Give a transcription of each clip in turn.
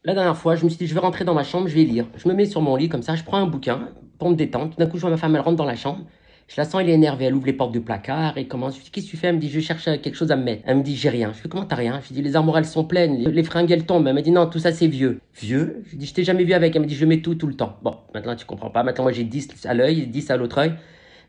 La dernière fois, je me suis dit, je vais rentrer dans ma chambre, je vais lire. Je me mets sur mon lit comme ça, je prends un bouquin pour me détendre. Tout d'un coup, je vois ma femme, elle rentre dans la chambre. Je la sens, elle est énervée. Elle ouvre les portes du placard et commence. Je lui dis, qu'est-ce que tu fais? Elle me dit, je cherche quelque chose à me mettre. Elle me dit, j'ai rien. Je lui dis, comment t'as rien? Je lui dis, les armoires, elles sont pleines. Les fringues, elles tombent. Elle me dit, non, tout ça, c'est vieux. Vieux? Je lui dis, je t'ai jamais vu avec. Elle me dit, je mets tout le temps. Bon, maintenant, tu comprends pas. Maintenant, moi, j'ai 10 à l'œil, 10 à l'autre œil.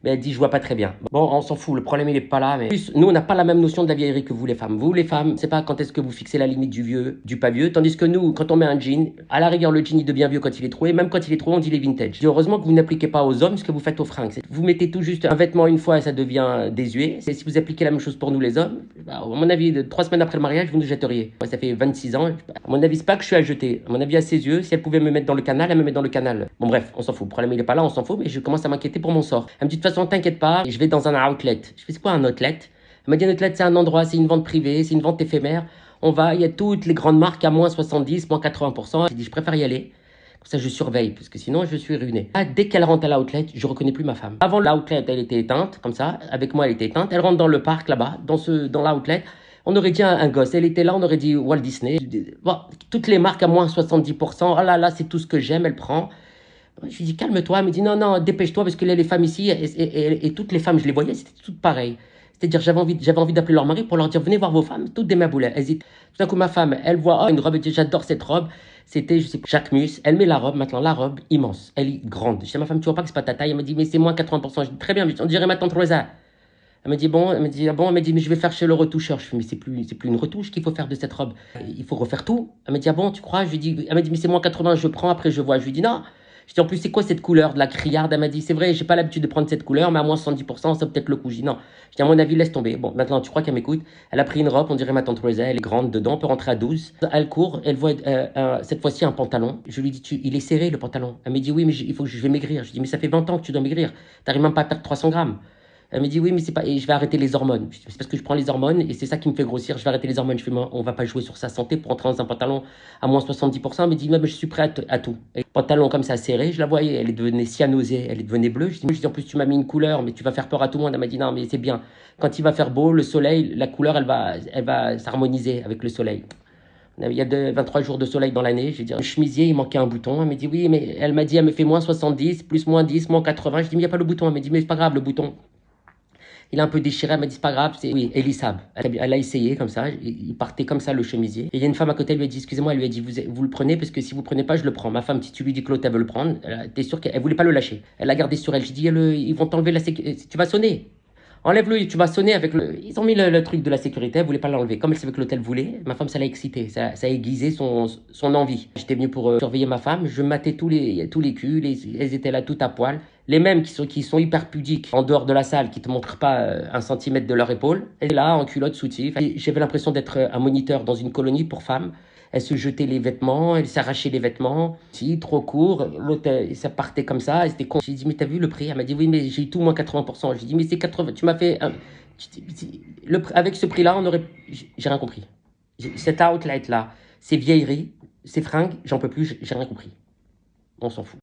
Mais elle dit, je vois pas très bien. Bon, on s'en fout, le problème il est pas là. Mais plus, nous, on n'a pas la même notion de la vieillerie que vous, les femmes. Vous, les femmes, c'est pas quand est-ce que vous fixez la limite du vieux, du pas vieux. Tandis que nous, quand on met un jean, à la rigueur, le jean il devient vieux quand il est troué. Même quand il est troué, on dit les vintage. Je dis, heureusement que vous n'appliquez pas aux hommes ce que vous faites aux fringues. Vous mettez tout juste un vêtement une fois et ça devient désuet. Et si vous appliquez la même chose pour nous, les hommes, bah, à mon avis, 3 semaines après le mariage, vous nous jetteriez. Moi, ça fait 26 ans. À mon avis, c'est pas que je suis à jeter. À mon avis, à ses yeux, si elle pouvait me mettre dans le canal, elle me met dans le canal. Bon, bref, on s'en fout. Le problème il est pas là, on s'en fout. Mais je commence à m'inquiéter pour mon sort. Elle me dit, de toute façon, t'inquiète pas. Je vais dans un outlet. Je fais, c'est quoi un outlet? Elle m'a dit, un outlet, c'est un endroit, c'est une vente privée, c'est une vente éphémère. On va, il y a toutes les grandes marques à moins 70, moins 80%. J'ai dit, je préfère y aller. Comme ça, je surveille, parce que sinon, je suis ruiné. Ah, dès qu'elle rentre à l'outlet, je reconnais plus ma femme. Avant l'outlet, elle était éteinte, comme ça. Avec moi, elle était éteinte. Elle rentre dans le parc, là-bas, dans l'outlet. On aurait dit un gosse. Elle était là, on aurait dit Walt Disney. Bon, toutes les marques à moins 70%. Oh là là, c'est tout ce que j'aime, elle prend. Je lui dis, calme-toi. Elle me dit, non, non, dépêche-toi, parce que là, les femmes ici, et toutes les femmes, je les voyais, c'était toutes pareilles. C'est-à-dire, j'avais envie d'appeler leur mari pour leur dire, venez voir vos femmes, toutes des maboulées. Tout d'un coup, ma femme, elle voit, oh, une robe, elle dit, j'adore cette robe. C'était, je sais pas, Jacques Mus. Elle met la robe, maintenant, la robe, immense. Elle est grande. Je dis à ma femme, tu vois pas que c'est pas ta taille? Elle me dit, mais c'est moins 80%. Je dis, très bien, on dirait ma tante Rosa. Elle me dit, bon, elle me dit, ah bon, elle me dit, mais je vais faire chez le retoucheur. Je fais, mais c'est plus une retouche qu'il faut faire de cette robe. Il faut refaire tout. Elle me dit, ah bon, tu crois? Je lui dis, elle me dit, mais c'est moins 80, je prends, après je vois. Je lui dis, non. Je dis, en plus, c'est quoi cette couleur de la criarde? Elle m'a dit, c'est vrai, j'ai pas l'habitude de prendre cette couleur, mais à moins 70%, ça peut-être le coup. Je dis, non. Je dis, à mon avis, laisse tomber. Bon, maintenant, tu crois qu'elle m'écoute? Elle a pris une robe, on dirait ma tante Rosa, elle est grande dedans, on peut rentrer à 12. Elle court, elle voit cette fois-ci un pantalon. Je lui dis, il est serré le pantalon. Elle me dit, oui, mais il faut que je vais maigrir. Je dis, mais ça fait 20 ans que tu dois maigrir. T'arrives même pas à perdre 300 grammes. Elle me dit oui, mais c'est pas. Et je vais arrêter les hormones. C'est parce que je prends les hormones et c'est ça qui me fait grossir. Je vais arrêter les hormones. Je fais, on va pas jouer sur sa santé pour entrer dans un pantalon à moins 70%. Elle me dit, mais je suis prêt à tout. Et pantalon comme ça serré, je la voyais. Elle est devenue cyanosée, elle est devenue bleue. Je dis, en plus, tu m'as mis une couleur, mais tu vas faire peur à tout le monde. Elle m'a dit, non, mais c'est bien. Quand il va faire beau, le soleil, la couleur, elle va s'harmoniser avec le soleil. Il y a 23 jours de soleil dans l'année. J'ai dit, un chemisier, il manquait un bouton. Elle me dit, oui, mais elle m'a dit, elle me fait moins 70, plus moins 10, moins 80. Je dis, mais il n'y a pas le bouton. Elle me dit, mais c'est pas grave, le bouton. Il a un peu déchiré, elle m'a dit c'est pas grave, c'est oui, Elisab. Elle a essayé comme ça, il partait comme ça le chemisier. Et il y a une femme à côté, elle lui a dit excusez-moi, elle lui a dit vous le prenez parce que si vous le prenez pas, je le prends. Ma femme, si tu lui dis que l'autre elle veut le prendre, t'es sûr qu'elle voulait pas le lâcher. Elle l'a gardé sur elle. J'ai dit ils vont t'enlever la sécurité, tu vas sonner. Enlève-le, tu vas sonner avec le. Ils ont mis le truc de la sécurité, elle voulait pas l'enlever. Comme elle savait que l'hôtel voulait, ma femme, ça l'a excité, ça a aiguisé son envie. J'étais venu pour surveiller ma femme, je matais tous les culs, elles étaient là tout à poil. Les mêmes qui sont hyper pudiques en dehors de la salle, qui te montrent pas un centimètre de leur épaule. Elle est là, en culotte, soutif. J'avais l'impression d'être un moniteur dans une colonie pour femmes. Elle se jetait les vêtements, elle s'arrachait les vêtements. Si, trop court. L'autre, ça partait comme ça. C'était con. J'ai dit, mais t'as vu le prix? Elle m'a dit, oui, mais j'ai eu tout moins 80%. J'ai dit, mais c'est 80. Tu m'as fait. Avec ce prix-là, on aurait. J'ai rien compris. Cet outlet-là, ces vieilleries, ces fringues, j'en peux plus, j'ai rien compris. On s'en fout.